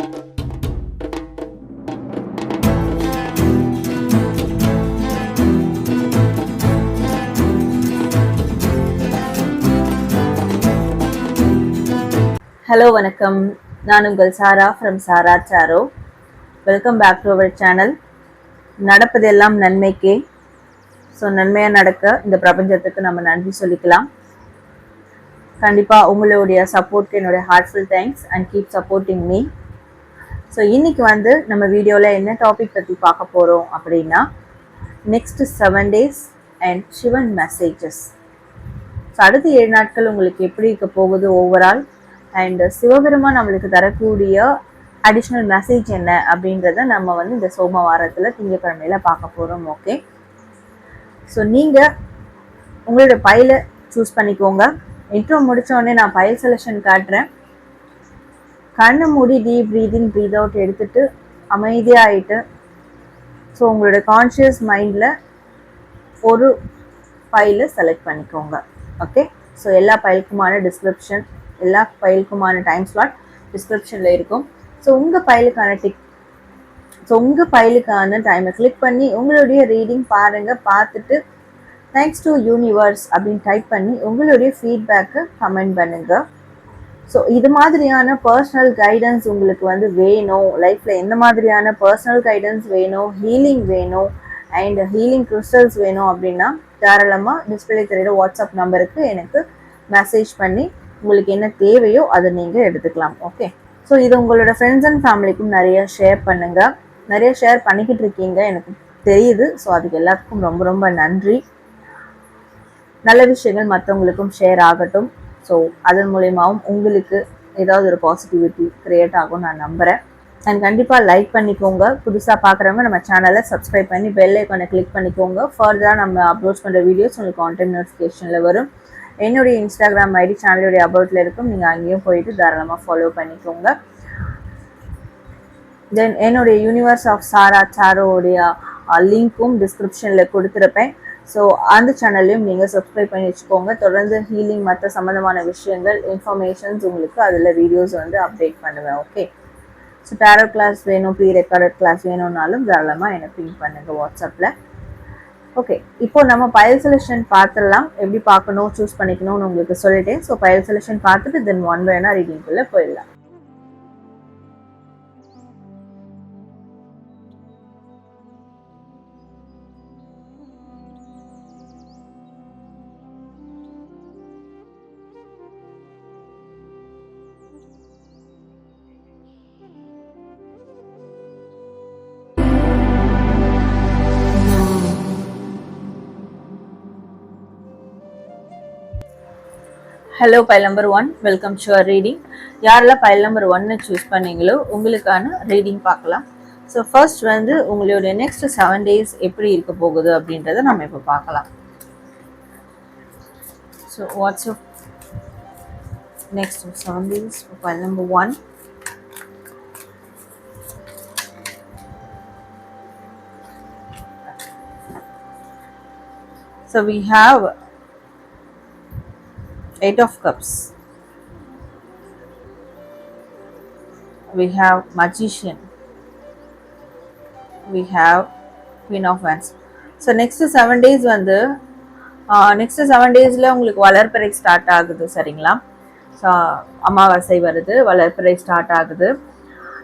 Hello வணக்கம், நான் உங்கள் Sara from Sara Saro. Welcome back to our channel. நடப்பதெல்லாம் நன்மைக்கே. ஸோ நன்மையாக நடக்க இந்த பிரபஞ்சத்துக்கு நம்ம நன்றி சொல்லிக்கலாம். கண்டிப்பாக உங்களுடைய சப்போர்ட்க்கு என்னுடைய heartful thanks and keep supporting me. So இன்னைக்கு நம்ம வீடியோவில் என்ன டாபிக் பற்றி பார்க்க போகிறோம் அப்படின்னா, next 7 days and Sivan messages. So அடுத்த 7 நாட்கள் உங்களுக்கு எப்படி இருக்க போகுது ஓவரால், அண்ட் சிவபெருமான் நம்மளுக்கு தரக்கூடிய அடிஷ்னல் மெசேஜ் என்ன அப்படின்றத நம்ம இந்த சோமவாரத்தில் திங்கக்கிழமையில பார்க்க போகிறோம். ஓகே, ஸோ நீங்கள் உங்களோட பையில சூஸ் பண்ணிக்கோங்க. இன்ட்ரோ முடித்தோடனே நான் பைல் செலெக்ஷன் காட்டுறேன். கண்ணை மூடி டீப் ப்ரீதிங் ப்ரீத் அவுட் எடுத்துட்டு அமைதியாகிட்டு, ஸோ உங்களோட கான்ஷியஸ் மைண்டில் ஒரு பைலை செலக்ட் பண்ணிக்கோங்க. ஓகே, ஸோ எல்லா பைலுக்குமான டிஸ்கிரிப்ஷன், எல்லா பைலுக்குமான டைம் ஸ்லாட் டிஸ்கிரிப்ஷனில் இருக்கும். ஸோ உங்கள் பைலுக்கான டைமை கிளிக் பண்ணி உங்களுடைய ரீடிங் பாருங்கள். பார்த்துட்டு தேங்க்ஸ் டு யூனிவர்ஸ் அப்படின்னு டைப் பண்ணி உங்களுடைய ஃபீட்பேக்கை கமெண்ட் பண்ணுங்கள். ஸோ இது மாதிரியான பர்சனல் கைடன்ஸ் உங்களுக்கு வேணும், லைஃப்பில் எந்த மாதிரியான பர்சனல் கைடன்ஸ் வேணும், ஹீலிங் வேணும் அண்ட் ஹீலிங் கிறிஸ்டல்ஸ் வேணும் அப்படின்னா தாராளமாக டிஸ்பிளே தெரியுற வாட்ஸ்அப் நம்பருக்கு எனக்கு மெசேஜ் பண்ணி உங்களுக்கு என்ன தேவையோ அதை நீங்கள் எடுத்துக்கலாம். ஓகே, ஸோ இது உங்களோட ஃப்ரெண்ட்ஸ் அண்ட் ஃபேமிலிக்கும் நிறைய ஷேர் பண்ணுங்கள். நிறைய ஷேர் பண்ணிக்கிட்டு இருக்கீங்க, எனக்கு தெரியுது. ஸோ அதுக்கு எல்லாத்துக்கும் ரொம்ப ரொம்ப நன்றி. நல்ல விஷயங்கள் மற்றவங்களுக்கும் ஷேர் ஆகட்டும். ஸோ அதன் மூலயமாவும் உங்களுக்கு ஏதாவது ஒரு பாசிட்டிவிட்டி க்ரியேட் ஆகும் நான் நம்புகிறேன். அண்ட் கண்டிப்பாக லைக் பண்ணிக்கோங்க. புதுசாக பார்க்குறவங்க நம்ம சேனலை சப்ஸ்கிரைப் பண்ணி பெல் ஐக்கானை கிளிக் பண்ணிக்கோங்க. ஃபர்தராக நம்ம அப்லோட் பண்ணுற வீடியோஸ் உங்களுக்கு ஆன் நோட்டிஃபிகேஷனில் வரும். என்னுடைய இன்ஸ்டாகிராம் ஐடி சேனலுடைய அபவுட்டில் இருக்கும், நீங்கள் அங்கேயும் போயிட்டு தாராளமாக ஃபாலோ பண்ணிக்கோங்க. தென் என்னுடைய யூனிவர்ஸ் ஆஃப் சாரா சாரோடைய லிங்க்கும் டிஸ்கிரிப்ஷனில் கொடுத்துருப்பேன். ஸோ அந்த சேனல்லையும் நீங்கள் சப்ஸ்கிரைப் பண்ணி வச்சுக்கோங்க. தொடர்ந்து ஹீலிங் மற்ற சம்மந்தமான விஷயங்கள் இன்ஃபர்மேஷன்ஸ் உங்களுக்கு அதில் வீடியோஸ் அப்டேட் பண்ணுவேன். ஓகே, ஸோ டேரோ கிளாஸ் வேணும், ப்ரீ ரெக்கார்டட் கிளாஸ் வேணும்னாலும் தாராளமாக எனக்கு பிங் பண்ணுங்கள் வாட்ஸ்அப்பில். ஓகே, இப்போ நம்ம பைல் செலெக்ஷன் பார்த்துடலாம். எப்படி பார்க்கணும், சூஸ் பண்ணிக்கணும்னு உங்களுக்கு சொல்லிட்டேன். ஸோ பைல் செலெக்ஷன் பார்த்துட்டு தென் ஒன் வேணா ரீடிங்குள்ளே போயிடலாம். Hello, file number 1, welcome to your reading. யாரெல்லாம் பைல் நம்பர் 1 சூஸ் பண்ணீங்களோ உங்களுக்கான ரீடிங் பார்க்கலாம். ஸோ ஃபர்ஸ்ட் உங்களுடைய நெக்ஸ்ட் 7 days எப்படி இருக்க போகுது அப்படின்றத நம்ம இப்போ பார்க்கலாம். So what's your next 7 days for pile number 1. So we have 8 of Cups, we have Magician, we have Queen of Wands. So next 7 days next 7 daysல உங்களுக்கு வளர்பிறை ஸ்டார்ட் ஆகுது. சரிங்களா? ஸோ அமாவாசை வருது, வளர்பிறை ஸ்டார்ட் ஆகுது.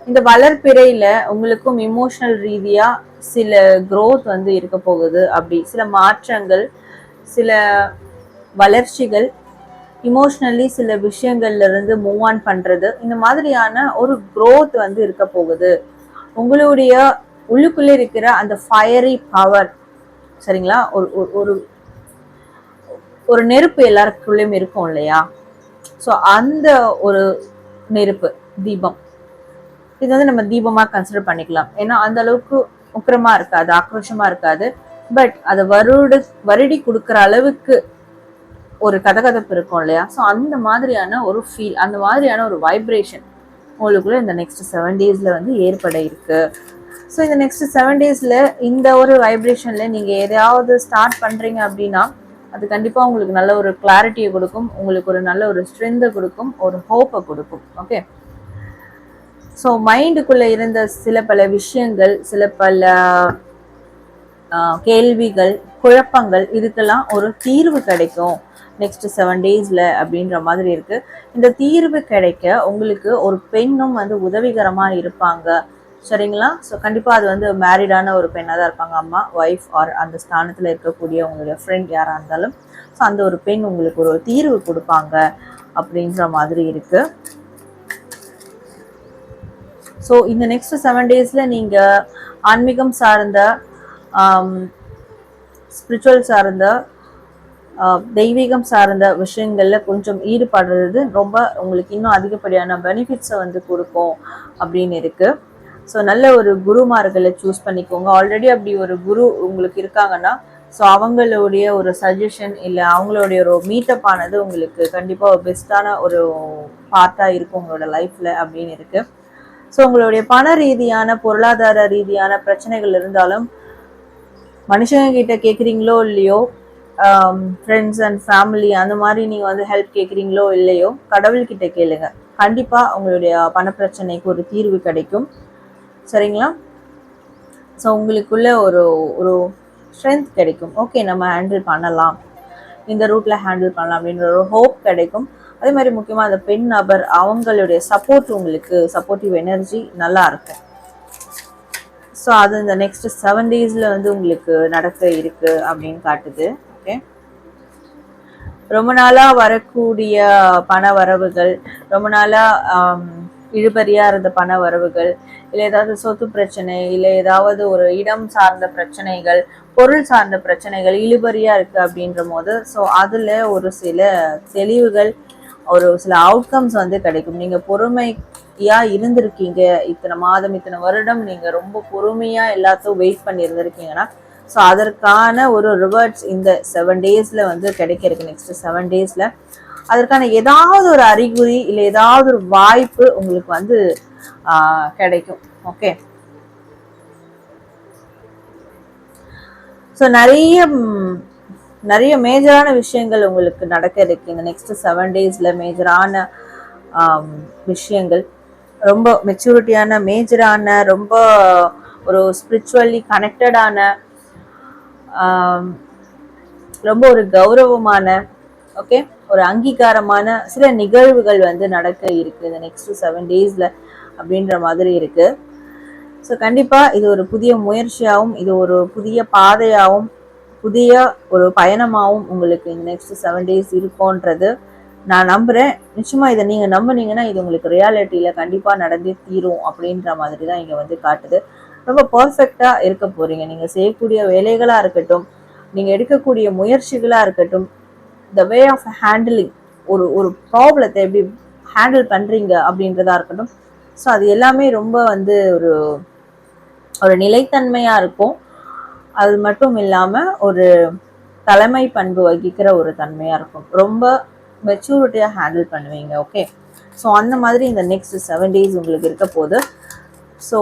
இந்த வளர்பிறையில் உங்களுக்கும் இமோஷனல் ரீதியாக சில க்ரோத் இருக்க போகுது. அப்படி சில மாற்றங்கள், சில வளர்ச்சிகள், இமோஷ்னலி சில விஷயங்கள்ல இருந்து மூவ் ஆன் பண்றது, இந்த மாதிரியான ஒரு க்ரோத் இருக்க போகுது. உங்களுடைய உள்ளுக்குள்ள இருக்கிற அந்த ஃபயரி பவர், சரிங்களா, ஒரு ஒரு நெருப்பு எல்லாருக்குள்ளேயும் இருக்கும் இல்லையா? ஸோ அந்த ஒரு நெருப்பு தீபம், இது நம்ம தீபமா கன்சிடர் பண்ணிக்கலாம். ஏன்னா அந்த அளவுக்கு உக்கிரமா இருக்காது, ஆக்ரோஷமா இருக்காது. பட் அதை வருடி கொடுக்குற அளவுக்கு ஒரு கதகதப்பு இருக்கும் இல்லையா? ஸோ அந்த மாதிரியான ஒரு ஃபீல், அந்த மாதிரியான ஒரு வைப்ரேஷன் உங்களுக்குள்ள இந்த நெக்ஸ்ட் 7 daysல ஏற்பட இருக்கு. ஸோ இந்த நெக்ஸ்ட் 7 daysல இந்த ஒரு வைப்ரேஷன்ல நீங்க எதையாவது ஸ்டார்ட் பண்றீங்க அப்படின்னா அது கண்டிப்பா உங்களுக்கு நல்ல ஒரு கிளாரிட்டியை கொடுக்கும், உங்களுக்கு ஒரு நல்ல ஒரு ஸ்ட்ரென்த்தை கொடுக்கும், ஒரு ஹோப்பை கொடுக்கும். ஓகே, ஸோ மைண்டுக்குள்ள இருந்த சில பல விஷயங்கள், சில பல கேள்விகள், குழப்பங்கள், இதுக்கெல்லாம் ஒரு தீர்வு கிடைக்கும் நெக்ஸ்ட் 7 டேஸ்ல அப்படின்ற மாதிரி இருக்கு. இந்த தீர்வு கிடைக்க உங்களுக்கு ஒரு பெண்ணும் வந்து உதவிகரமா இருப்பாங்க. சரிங்களா? ஸோ கண்டிப்பா அது வந்து மேரிடான ஒரு பெண்ணாக தான் இருப்பாங்க. அம்மா, ஒய்ஃப் ஆர் அந்த ஸ்தானத்துல இருக்கக்கூடிய உங்களுடைய ஃப்ரெண்ட் யாரா இருந்தாலும், ஸோ அந்த ஒரு பெண் உங்களுக்கு ஒரு தீர்வு கொடுப்பாங்க அப்படின்ற மாதிரி இருக்கு. ஸோ இந்த நெக்ஸ்ட் 7 டேஸ்ல நீங்க ஆன்மீகம் சார்ந்த, ஸ்பிரிச்சுவல் சார்ந்த, தெய்வீகம் சார்ந்த விஷயங்கள்ல கொஞ்சம் ஈடுபடுறது ரொம்ப உங்களுக்கு இன்னும் அதிகப்படியான பெனிஃபிட்ஸை வந்து கொடுக்கும் அப்படின்னு இருக்கு. ஸோ நல்ல ஒரு குருமார்களை சூஸ் பண்ணிக்கோங்க. ஆல்ரெடி அப்படி ஒரு குரு உங்களுக்கு இருக்காங்கன்னா, ஸோ அவங்களுடைய ஒரு சஜஷன் இல்லை அவங்களுடைய ஒரு மீட்டப் ஆனது உங்களுக்கு கண்டிப்பாக ஒரு பெஸ்ட்டான ஒரு பார்ட்டாக இருக்கும் உங்களோட லைஃப்ல அப்படின்னு இருக்கு. ஸோ உங்களுடைய பண ரீதியான, பொருளாதார ரீதியான பிரச்சனைகள் இருந்தாலும் மனுஷங்க கிட்ட கேட்குறீங்களோ இல்லையோ, ஃப்ரெண்ட்ஸ் அண்ட் ஃபேமிலி அந்த மாதிரி நீங்கள் வந்து ஹெல்ப் கேட்குறீங்களோ இல்லையோ, கடவுள்கிட்ட கேளுங்க. கண்டிப்பாக உங்களுடைய பண பிரச்சனைக்கு ஒரு தீர்வு கிடைக்கும். சரிங்களா? ஸோ உங்களுக்குள்ள ஒரு ஒரு ஸ்ட்ரென்த் கிடைக்கும். ஓகே, நம்ம ஹேண்டில் பண்ணலாம், இந்த ரூட்டில் ஹேண்டில் பண்ணலாம் அப்படின்ற ஒரு ஹோப் கிடைக்கும். அதே மாதிரி முக்கியமாக அந்த பெண் நபர் அவங்களுடைய சப்போர்ட், உங்களுக்கு சப்போர்ட்டிவ் எனர்ஜி நல்லா இருக்கும். ஸோ அது இந்த நெக்ஸ்ட் 7 டேஸில் வந்து உங்களுக்கு நடக்க இருக்கு அப்படின்னு காட்டுது. ஓகே, ரொம்ப நாளாக வரக்கூடிய பண வரவுகள், ரொம்ப நாளாக இழுபறியாக இருந்த பண வரவுகள், இல்லை ஏதாவது சொத்து பிரச்சனை, இல்லை ஏதாவது ஒரு இடம் சார்ந்த பிரச்சனைகள், பொருள் சார்ந்த பிரச்சனைகள் இழுபறியாக இருக்குது அப்படின்ற போது, ஸோ அதில் ஒரு சில தெளிவுகள், ஒரு சில அவுட்கம்ஸ் வந்து கிடைக்கும். நீங்கள் பொறுமையா இருந்திருக்கீங்க, இத்தனை மாதம், இத்தனை வருடம் நீங்கள் ரொம்ப பொறுமையா எல்லாத்தையும் வெயிட் பண்ணி இருந்திருக்கீங்கன்னா, ஸோ அதற்கான ஒரு ரிவர்ட்ஸ் இந்த 7 டேஸ்ல வந்து கிடைக்க இருக்கு. நெக்ஸ்ட் 7 டேஸ்ல அதற்கான ஏதாவது ஒரு அறிகுறி இல்லை ஏதாவது ஒரு வாய்ப்பு உங்களுக்கு வந்து கிடைக்கும். ஓகே, ஸோ நிறைய மேஜரான விஷயங்கள் உங்களுக்கு நடக்க இருக்கு இந்த நெக்ஸ்ட் 7 டேஸ்ல. மேஜரான விஷயங்கள், ரொம்ப மெச்சூரிட்டியான, மேஜரான, ரொம்ப ஒரு ஸ்பிரிச்சுவலி கனெக்டடான, ரொம்ப ஒரு கௌரவமான, ஓகே, ஒரு அங்கீகாரமான சில நிகழ்வுகள் வந்து நடக்க இருக்கு இந்த நெக்ஸ்ட் 7 டேஸ்ல அப்படின்ற மாதிரி இருக்கு. ஸோ கண்டிப்பா இது ஒரு புதிய முயற்சியாகவும், இது ஒரு புதிய பாதையாகவும், புதிய ஒரு பயணமாகவும் உங்களுக்கு இந்த நெக்ஸ்ட் 7 டேஸ் இருக்கும்ன்றது நான் நம்புறேன். நிச்சயமா இதை நீங்க நம்புனீங்கன்னா இது உங்களுக்கு ரியாலிட்டியில கண்டிப்பா நடந்தே தீரும் அப்படின்ற மாதிரி தான் இங்க வந்து காட்டுது. ரொம்ப பர்ஃபெக்டா இருக்க போறீங்க. நீங்க செய்யக்கூடிய வேலைகளா இருக்கட்டும், நீங்க எடுக்கக்கூடிய முயற்சிகளா இருக்கட்டும், த வே ஆஃப் ஹேண்டிலிங், ஒரு ப்ராப்ளத்தை எப்படி ஹேண்டில் பண்றீங்க அப்படின்றதா இருக்கட்டும், ஸோ அது எல்லாமே ரொம்ப வந்து ஒரு நிலைத்தன்மையா இருக்கும். அது மட்டும் இல்லாம ஒரு தலைமை பண்பு வகிக்கிற ஒரு தன்மையா இருக்கும். ரொம்ப மெச்சூரிட்டியா ஹேண்டில் பண்ணுவீங்க. ஓகே, ஸோ அந்த மாதிரி இந்த நெக்ஸ்ட் 7 டேஸ் உங்களுக்கு இருக்க போது. ஸோ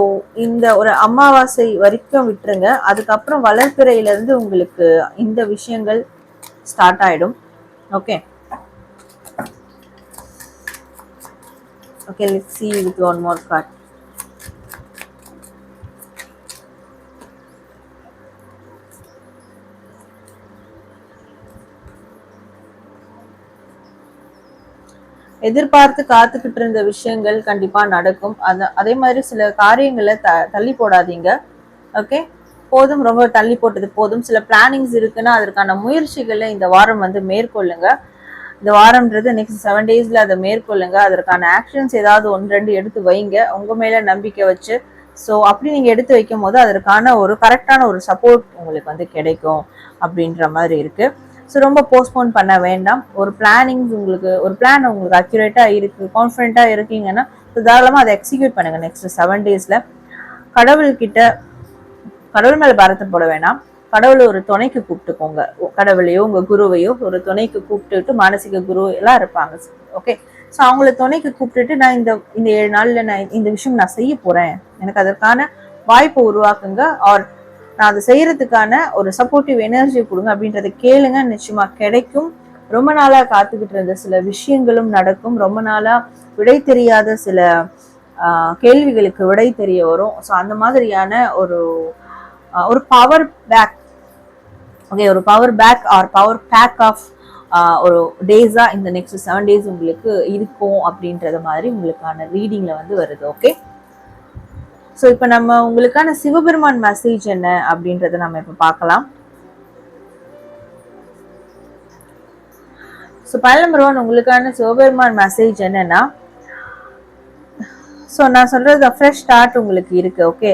இந்த ஒரு அமாவாசை வரைக்கும் விட்டுருங்க. அதுக்கப்புறம் வளர்பிறையிலிருந்து உங்களுக்கு இந்த விஷயங்கள் ஸ்டார்ட் ஆயிடும். Okay, okay, let's see with one more card. எதிர்பார்த்து காத்துக்கிட்டு இருந்த விஷயங்கள் கண்டிப்பா நடக்கும். அதே மாதிரி சில காரியங்களை தள்ளி போடாதீங்க. ஓகே, போதும், ரொம்ப தள்ளி போட்டது போதும். சில பிளானிங்ஸ் இருக்குன்னா அதற்கான முயற்சிகளை இந்த வாரம் வந்து மேற்கொள்ளுங்க. இந்த வாரம்ன்றது நெக்ஸ்ட் 7 டேஸ்ல அதை மேற்கொள்ளுங்க. அதற்கான ஆக்ஷன்ஸ் ஏதாவது 1-2 எடுத்து வைங்க, உங்க மேல நம்பிக்கை வச்சு. ஸோ அப்படி நீங்க எடுத்து வைக்கும் போது அதற்கான ஒரு கரெக்டான ஒரு சப்போர்ட் உங்களுக்கு வந்து கிடைக்கும் அப்படின்ற மாதிரி இருக்கு. ஸோ ரொம்ப போஸ்ட்போன் பண்ண வேண்டாம். ஒரு பிளானிங்ஸ் உங்களுக்கு, ஒரு பிளான் உங்களுக்கு அக்யூரேட்டா இருக்கு, கான்ஃபிடென்ட்டா இருக்கீங்கன்னா தாராளமாக அதை எக்ஸிக்யூட் பண்ணுங்க நெக்ஸ்ட் 7 டேஸ்ல. கடவுள் மேல பாரத்தை போட வேணாம். கடவுளை ஒரு துணைக்கு கூப்பிட்டுக்கோங்க. கடவுளையோ உங்க குருவையோ ஒரு துணைக்கு கூப்பிட்டுட்டு, மானசீக குரு எல்லாம் இருப்பாங்க. ஓகே, ஸோ அவங்கள துணைக்கு கூப்பிட்டுட்டு நான் இந்த 7 நாள்ல நான் இந்த விஷயம் நான் செய்ய போறேன், எனக்கு அதற்கான வாய்ப்பை உருவாக்குங்க, ஆர் நான் அதை செய்யறதுக்கான ஒரு சப்போர்ட்டிவ் எனர்ஜி கொடுங்க அப்படின்றத கேளுங்க. நிச்சயமா கிடைக்கும். ரொம்ப நாளா காத்துக்கிட்டு இருந்த சில விஷயங்களும் நடக்கும். ரொம்ப நாளா விடை தெரியாத சில கேள்விகளுக்கு விடை தெரிய வரும். ஸோ அந்த மாதிரியான ஒரு ஒரு பவர் பேக், ஓகே, ஒரு power pack or power pack of ஒரு டேஸா இந்த நெக்ஸ்ட் 7 days உங்களுக்கு இருக்கும் அப்படின்றது மாதிரி உங்களுக்கான ரீடிங்ல வந்து வருது. ஓகே, ஸோ இப்போ நம்ம உங்களுக்கான சிவபெருமான் மெசேஜ் என்ன அப்படின்றத நம்ம இப்போ பார்க்கலாம். ஸோ பைல் நம்பர் 1 உங்களுக்கான சிவபெருமான் மெசேஜ் என்னன்னா, ஸோ நான் சொல்றது ஃப்ரெஷ் ஸ்டார்ட் உங்களுக்கு இருக்கு. ஓகே,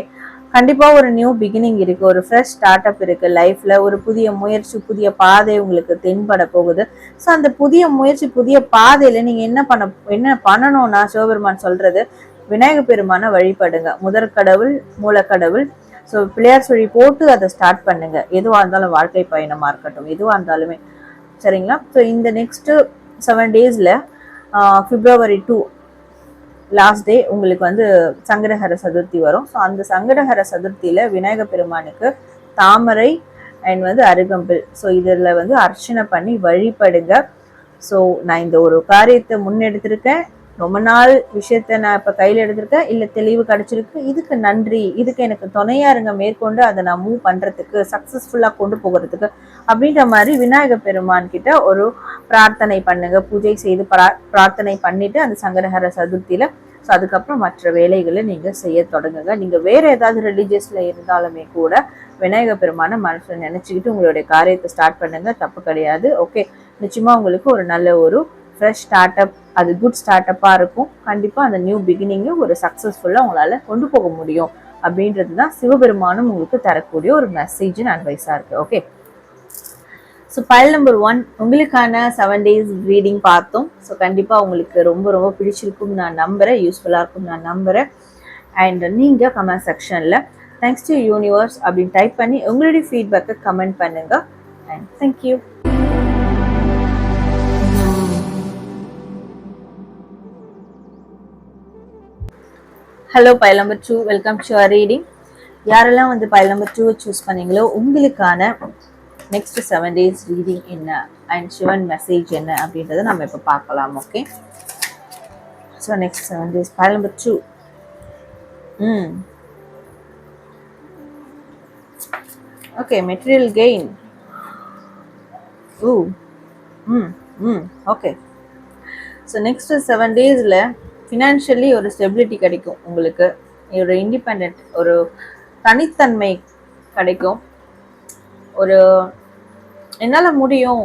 கண்டிப்பா ஒரு நியூ பிகினிங் இருக்கு, ஒரு ஃப்ரெஷ் ஸ்டார்ட் அப் இருக்கு லைஃப்ல, ஒரு புதிய முயற்சி, புதிய பாதை உங்களுக்கு தென்பட போகுது. ஸோ அந்த புதிய முயற்சி, புதிய பாதையில நீங்க என்ன பண்ணணும்னா, சிவபெருமான் சொல்றது விநாயகர் பெருமான வழிபடுங்க. முதற்கடவுள், மூலக்கடவுள். ஸோ பிள்ளையார் சொல்லி போட்டு அதை ஸ்டார்ட் பண்ணுங்க. எதுவாக இருந்தாலும், வாழ்க்கை பயணமா இருக்கட்டும், எதுவாக இருந்தாலுமே, சரிங்களா? ஸோ இந்த நெக்ஸ்ட் 7 daysல February 2 லாஸ்ட் டே உங்களுக்கு வந்து சங்கடஹர சதுர்த்தி வரும். ஸோ அந்த சங்கடஹர சதுர்த்தியில விநாயகர் பெருமானுக்கு தாமரை அண்ட் வந்து அருகம்பில், ஸோ இதில் வந்து அர்ச்சனை பண்ணி வழிபடுங்க. ஸோ நான் இந்த ஒரு காரியத்தை முன்னெடுத்திருக்கேன், ரொம்ப நாள் விஷயத்த நான் இப்போ கையில் எடுத்திருக்கேன், இல்லை தெளிவு கிடைச்சிருக்கு, இதுக்கு நன்றி, இதுக்கு எனக்கு துணையா இருங்க, மேற்கொண்டு அதை நான் மூவ் பண்ணுறதுக்கு, சக்ஸஸ்ஃபுல்லாக கொண்டு போகிறதுக்கு அப்படின்ற மாதிரி விநாயகர் பெருமான் கிட்ட ஒரு பிரார்த்தனை பண்ணுங்க. பூஜை செய்து பிரார்த்தனை பண்ணிட்டு அந்த சங்கடஹர சதுர்த்தியில, ஸோ அதுக்கப்புறம் மற்ற வேலைகளை நீங்க செய்ய தொடங்குங்க. நீங்க வேற ஏதாவது ரிலீஜியஸ்ல இருந்தாலுமே கூட விநாயகர் பெருமான மனசுல நினைச்சுக்கிட்டு உங்களுடைய காரியத்தை ஸ்டார்ட் பண்ணுங்க, தப்பு கிடையாது. ஓகே, நிச்சயமா உங்களுக்கு ஒரு நல்ல ஒரு ஃப்ரெஷ் ஸ்டார்ட் அப், அது குட் ஸ்டார்ட் அப்பா இருக்கும். கண்டிப்பா அந்த நியூ பிகினிங்கும் ஒரு சக்சஸ்ஃபுல்லா உங்களால கொண்டு போக முடியும் அப்படின்றது தான் சிவபெருமானும் உங்களுக்கு தரக்கூடிய ஒரு மெசேஜ் அண்ட் அட்வைஸா இருக்கு. ஓகே, ஸோ பைல் நம்பர் 1 உங்களுக்கான 7 days ரீடிங் பார்த்தோம். ஸோ கண்டிப்பாக உங்களுக்கு ரொம்ப ரொம்ப பிடிச்சிருக்கும் நான் நம்புகிறேன், யூஸ்ஃபுல்லாக இருக்கும் நான் நம்புகிறேன். அண்ட் நீங்கள் கமெண்ட் செக்ஷனில் தேங்க்ஸ் டு யூனிவர்ஸ் அப்படின்னு டைப் பண்ணி உங்களுடைய ஃபீட்பேக்கை கமெண்ட் பண்ணுங்க. And thank you. Hello file number 2, welcome to your reading. யாரெல்லாம் வந்து பைல் நம்பர் 2 சூஸ் பண்ணீங்களோ உங்களுக்கான நெக்ஸ்ட் 7 days ரீடிங் என்ன அண்ட் சிவன் மெசேஜ் என்ன அப்படின்றத நம்ம இப்போ பார்க்கலாம். Okay, so next 7 days file number 2. Okay, material gain. Okay, so next 7 daysல ஃபினான்ஷியலி ஒரு ஸ்டெபிலிட்டி கிடைக்கும் உங்களுக்கு, ஒரு இண்டிபெண்ட், ஒரு தனித்தன்மை கிடைக்கும். ஒரு என்னால் முடியும்,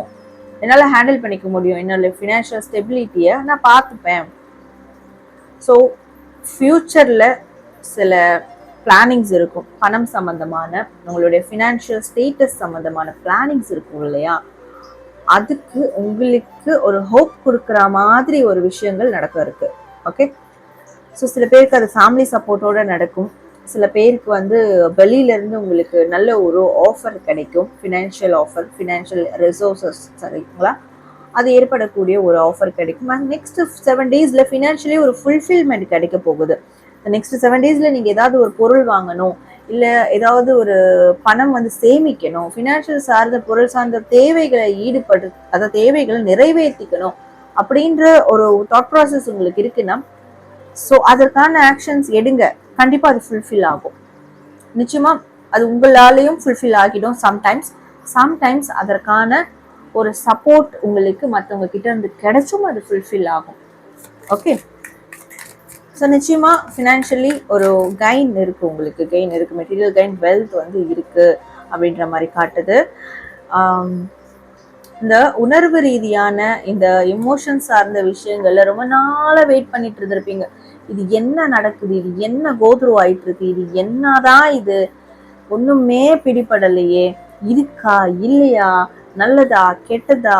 என்னால் ஹேண்டில் பண்ணிக்க முடியும், என்னோட ஃபினான்ஷியல் ஸ்டெபிலிட்டியை நான் பார்த்துப்பேன். ஸோ ஃப்யூச்சரில் சில பிளானிங்ஸ் இருக்கும், பணம் சம்மந்தமான உங்களுடைய ஃபினான்ஷியல் ஸ்டேட்டஸ் சம்மந்தமான பிளானிங்ஸ் இருக்கும் இல்லையா, அதுக்கு உங்களுக்கு ஒரு ஹோப் கொடுக்குற மாதிரி ஒரு விஷயங்கள் நடக்க இருக்கு. ஓகே, ஸோ சில பேருக்கு அது ஃபேமிலி சப்போர்ட்டோட நடக்கும், சில பேருக்கு வந்து வெளியிலேருந்து உங்களுக்கு நல்ல ஒரு ஆஃபர் கிடைக்கும், ஃபினான்ஷியல் ஆஃபர், ஃபினான்ஷியல் ரிசோர்ஸஸ் சரிங்களா, அது ஏற்படக்கூடிய ஒரு ஆஃபர் கிடைக்கும். அண்ட் நெக்ஸ்ட் 7 daysல ஃபினான்ஷியலி ஒரு ஃபுல்ஃபில்மெண்ட் கிடைக்க போகுது. நெக்ஸ்ட் 7 daysல நீங்கள் ஏதாவது ஒரு பொருள் வாங்கணும், இல்லை ஏதாவது ஒரு பணம் வந்து சேமிக்கணும், ஃபினான்ஷியல் சார்ந்த பொருள் சார்ந்த தேவைகளை அதாவது தேவைகளை நிறைவேற்றிக்கணும் அப்படின்ற ஒரு தாட் ப்ராசஸ் உங்களுக்கு இருக்குன்னா, ஸோ அதற்கான ஆக்ஷன்ஸ் எடுங்க. கண்டிப்பாக அது ஃபுல்ஃபில் ஆகும், நிச்சயமா அது உங்களாலேயும் ஃபுல்ஃபில் ஆகிடும். சம்டைம்ஸ் அதற்கான ஒரு சப்போர்ட் உங்களுக்கு மற்றவங்க கிட்ட இருந்து கிடைச்சும் அது ஃபுல்ஃபில் ஆகும். ஓகே, ஸோ நிச்சயமா ஃபினான்ஷியலி ஒரு கெயின் இருக்கு, உங்களுக்கு கெயின் இருக்கு, மெட்டீரியல் கெயின், வெல்த் வந்து இருக்கு அப்படின்ற மாதிரி காட்டுது. இந்த உணர்வு ரீதியான இந்த எமோஷன் சார்ந்த விஷயங்கள்ல ரொம்ப நாளா வெயிட் பண்ணிட்டு இருந்திருப்பீங்க. இது என்ன நடக்குது, இது என்ன கோத்ரூ ஆயிட்டு இருக்கு, இது என்னதான், இது ஒண்ணுமே பிடிபடலையே, இருக்கா இல்லையா, நல்லதா கெட்டதா,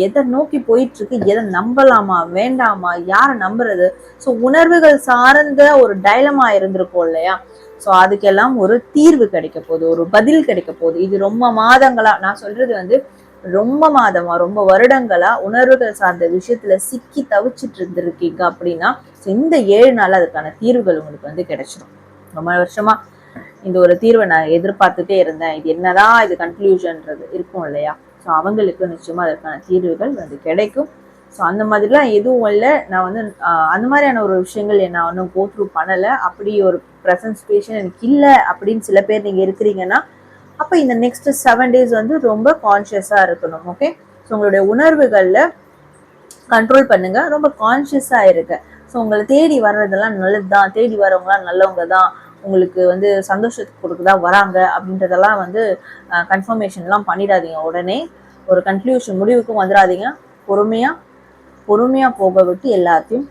எதை நோக்கி போயிட்டு இருக்கு, எதை நம்பலாமா வேண்டாமா, யாரை நம்புறது, ஸோ உணர்வுகள் சார்ந்த ஒரு டைலமா இருந்திருக்கும் இல்லையா. ஸோ அதுக்கெல்லாம் ஒரு தீர்வு கிடைக்க போகுது, ஒரு பதில் கிடைக்க போகுது. இது ரொம்ப மாதங்களா, நான் சொல்றது வந்து ரொம்ப மாதமா, ரொம்ப வருடங்களா உணர்வுகள் சார்ந்த விஷயத்துல சிக்கி தவிச்சிட்டு இருந்திருக்கீங்க அப்படின்னா இந்த 7 நாள் அதுக்கான தீர்வுகள் உங்களுக்கு வந்து கிடைச்சிடும். ரொம்ப வருஷமா இந்த ஒரு தீர்வை நான் எதிர்பார்த்துட்டே இருந்தேன், இது என்னதான் இது கன்க்ளூஷன்றது இருக்கும் இல்லையா, ஸோ அவங்களுக்கு நிச்சயமா அதற்கான தீர்வுகள் வந்து கிடைக்கும். ஸோ அந்த மாதிரிலாம் எதுவும் இல்லை. நான் வந்து அந்த மாதிரியான ஒரு விஷயங்கள் நான் ஒன்றும் கோ த்ரூ பண்ணலை. அப்படி ஒரு ப்ரெசன்ட் சிச்சுவேஷன் எனக்கு இல்லை அப்படின்னு சில பேர் நீங்கள் இருக்கிறீங்கன்னா, அப்போ இந்த நெக்ஸ்ட் 7 days வந்து ரொம்ப கான்ஷியஸாக இருக்கணும். ஓகே, ஸோ உங்களுடைய உணர்வுகளில் கண்ட்ரோல் பண்ணுங்க, ரொம்ப கான்ஷியஸாக இருக்க. ஸோ உங்களை தேடி வர்றதெல்லாம் நல்லது தான், தேடி வரவங்களாம் நல்லவங்க தான், உங்களுக்கு வந்து சந்தோஷத்துக்கு கொடுக்குதான் வராங்க அப்படின்றதெல்லாம் வந்து கன்ஃபர்மேஷன்லாம் பண்ணிடாதீங்க. உடனே ஒரு கன்க்ளூஷன் முடிவுக்கும் வந்துடாதீங்க. பொறுமையாக போக விட்டு எல்லாத்தையும்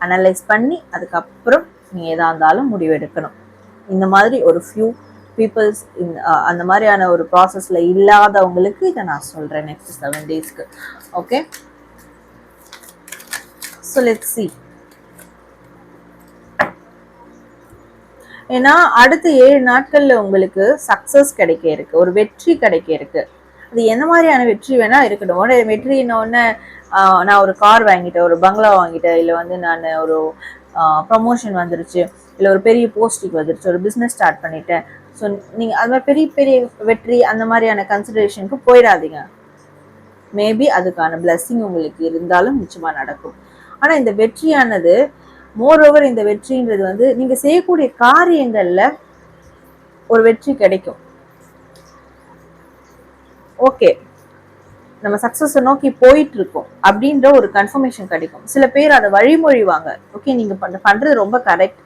அனலைஸ் பண்ணி அதுக்கப்புறம் நீங்கள் எதாக இருந்தாலும் முடிவெடுக்கணும். இந்த மாதிரி ஒரு ஃபியூ பீப்புள்ஸ் அந்த மாதிரியான ஒரு ப்ராசஸில் இல்லாதவங்களுக்கு இதை நான் சொல்கிறேன் நெக்ஸ்ட் 7 daysக்கு. Okay, so let's see. ஏன்னா அடுத்த 7 நாட்கள்ல உங்களுக்கு சக்சஸ் கிடைக்க இருக்கு, ஒரு வெற்றி கிடைக்க இருக்கு. அது என்ன மாதிரியான வெற்றி வேணா இருக்கட்டும். வெற்றி இன்னொன்னு நான் ஒரு கார் வாங்கிட்டேன், ஒரு பங்களா வாங்கிட்டேன், இல்லை வந்து நான் ஒரு ப்ரமோஷன் வந்துருச்சு, இல்லை ஒரு பெரிய போஸ்டிங் வந்துருச்சு, ஒரு பிஸ்னஸ் ஸ்டார்ட் பண்ணிட்டேன். ஸோ நீங்கள் அது மாதிரி பெரிய பெரிய வெற்றி அந்த மாதிரியான கன்சிடரேஷனுக்கு போயிடாதீங்க. மேபி அதுக்கான பிளெஸ்ஸிங் உங்களுக்கு இருந்தாலும் நிச்சயமாக நடக்கும். ஆனால் இந்த வெற்றியானது மோரோவர் இந்த வெற்றின்றது வந்து நீங்கள் செய்யக்கூடிய காரியங்களில் ஒரு வெற்றி கிடைக்கும். ஓகே, நம்ம சக்ஸஸை நோக்கி போயிட்டு இருக்கோம் அப்படின்ற ஒரு கன்ஃபர்மேஷன் கிடைக்கும். சில பேர் அதை வழிமொழிவாங்க. ஓகே, நீங்கள் பண்ணுறது ரொம்ப கரெக்ட்,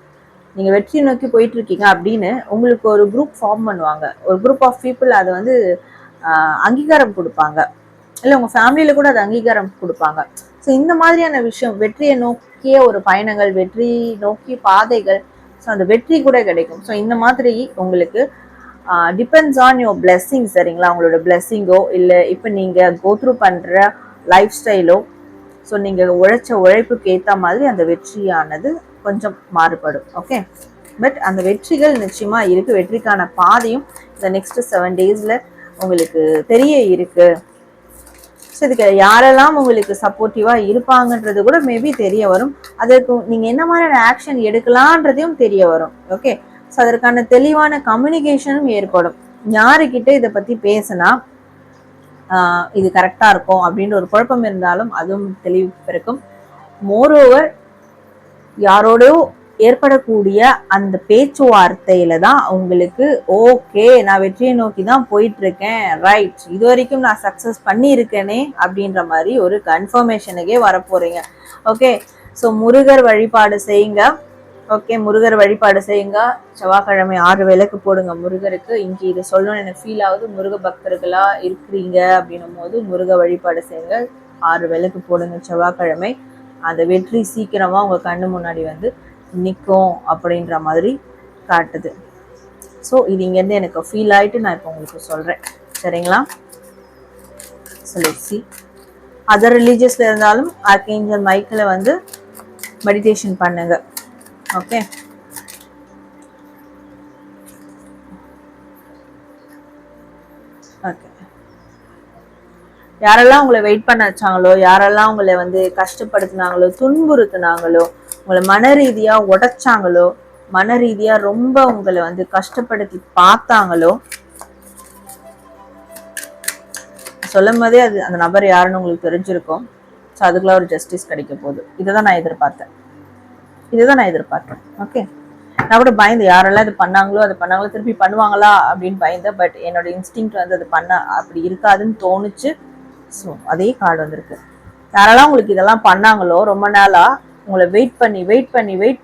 நீங்கள் வெற்றியை நோக்கி போயிட்டு இருக்கீங்க அப்படின்னு உங்களுக்கு ஒரு குரூப் ஃபார்ம் பண்ணுவாங்க. ஒரு குரூப் ஆஃப் பீப்புள் அதை வந்து அங்கீகாரம் கொடுப்பாங்க, இல்லை உங்கள் ஃபேமிலியில் கூட அது அங்கீகாரம் கொடுப்பாங்க. ஸோ இந்த மாதிரியான விஷயம், வெற்றியை நோக்கிய ஒரு பயணங்கள், வெற்றி நோக்கிய பாதைகள், ஸோ அந்த வெற்றி கூட கிடைக்கும். ஸோ இந்த மாதிரி உங்களுக்கு டிபெண்ட்ஸ் ஆன் யுவர் பிளெஸ்ஸிங். சரிங்களா, உங்களோட பிளெஸ்ஸிங்கோ இல்லை இப்போ நீங்கள் கோத்ரூ பண்ணுற லைஃப் ஸ்டைலோ, ஸோ நீங்கள் உழைச்ச உழைப்புக்கு ஏற்ற மாதிரி அந்த வெற்றியானது கொஞ்சம் மாறுபடும். ஓகே, பட் அந்த வெற்றிகள் நிச்சயமாக இருக்குது. வெற்றிக்கான பாதையும் இந்த நெக்ஸ்ட் 7 daysல உங்களுக்கு தெரிய இருக்கு. ஸோ இதுக்கு யாரெல்லாம் உங்களுக்கு சப்போர்ட்டிவாக இருப்பாங்கன்றது கூட மேபி தெரிய வரும். அதற்கு நீங்கள் என்ன மாதிரியான ஆக்ஷன் எடுக்கலான்றதையும் தெரிய வரும். ஓகே, ஸோ அதற்கான தெளிவான கம்யூனிகேஷனும் ஏற்படும். யாருக்கிட்ட இதை பற்றி பேசினா இது கரெக்டாக இருக்கும் அப்படின்ற ஒரு குழப்பம் இருந்தாலும் அதுவும் தெளிவு பிறக்கும். மோரோவர் யாரோடோ ஏற்படக்கூடிய அந்த பேச்சுவார்த்தையில தான் உங்களுக்கு ஓகே, நான் வெற்றியை நோக்கி தான் போயிட்டு இருக்கேன், ரைட், இது வரைக்கும் நான் சக்சஸ் பண்ணியிருக்கேனே அப்படின்ற மாதிரி ஒரு கன்ஃபர்மேஷனுக்கே வரப்போறீங்க. ஓகே, ஸோ முருகர் வழிபாடு செய்யுங்க. ஓகே, முருகர் வழிபாடு செய்யுங்க. செவ்வாய்க்கிழமை 6 விளக்கு போடுங்க முருகருக்கு. இங்கே இது சொல்லணும்னு எனக்கு ஃபீல் ஆகுது. முருக பக்தர்களா இருக்கிறீங்க அப்படின்னும் போது முருக வழிபாடு செய்யுங்க, 6 விளக்கு போடுங்க செவ்வாய்க்கிழமை. அந்த வெற்றி சீக்கிரமா உங்க கண்ணு முன்னாடி வந்து நிற்கும் அப்படின்ற மாதிரி காட்டுது. ஸோ இது இங்கேருந்து எனக்கு ஃபீல் ஆகிட்டு நான் இப்போ உங்களுக்கு சொல்கிறேன். சரிங்களா, ஸோ லெட்ஸ் see. அதர் ரிலீஜியஸில் இருந்தாலும் ஆர்க்ஏஞ்சல் மைக்கில் வந்து மெடிடேஷன் பண்ணுங்க. ஓகே, ஓகே, யாரெல்லாம் உங்களை வெயிட் பண்ண வச்சாங்களோ, யாரெல்லாம் உங்களை வந்து கஷ்டப்படுத்தினாங்களோ, துன்புறுத்தினாங்களோ, உங்களை மன ரீதியா உடைச்சாங்களோ, மன ரீதியா ரொம்ப உங்களை வந்து கஷ்டப்படுத்தி பார்த்தாங்களோ, சொல்லும் போதே அது அந்த நபர் யாருன்னு உங்களுக்கு தெரிஞ்சிருக்கும். ஸோ அதுக்குள்ள ஒரு ஜஸ்டிஸ் கிடைக்க போகுது. இதுதான் நான் எதிர்பார்த்தேன். ஓகே, நான் கூட பயந்து யாரெல்லாம் இது பண்ணாங்களோ திருப்பி பண்ணுவாங்களா அப்படின்னு பயந்தேன். பட் என்னோட இன்ஸ்டிங் வந்து அது பண்ண அப்படி இருக்காதுன்னு தோணுச்சு. ஸோ அதே கார்டு வந்திருக்கு. யாரெல்லாம் உங்களுக்கு இதெல்லாம் பண்ணாங்களோ, ரொம்ப நாளா உங்களை வெயிட்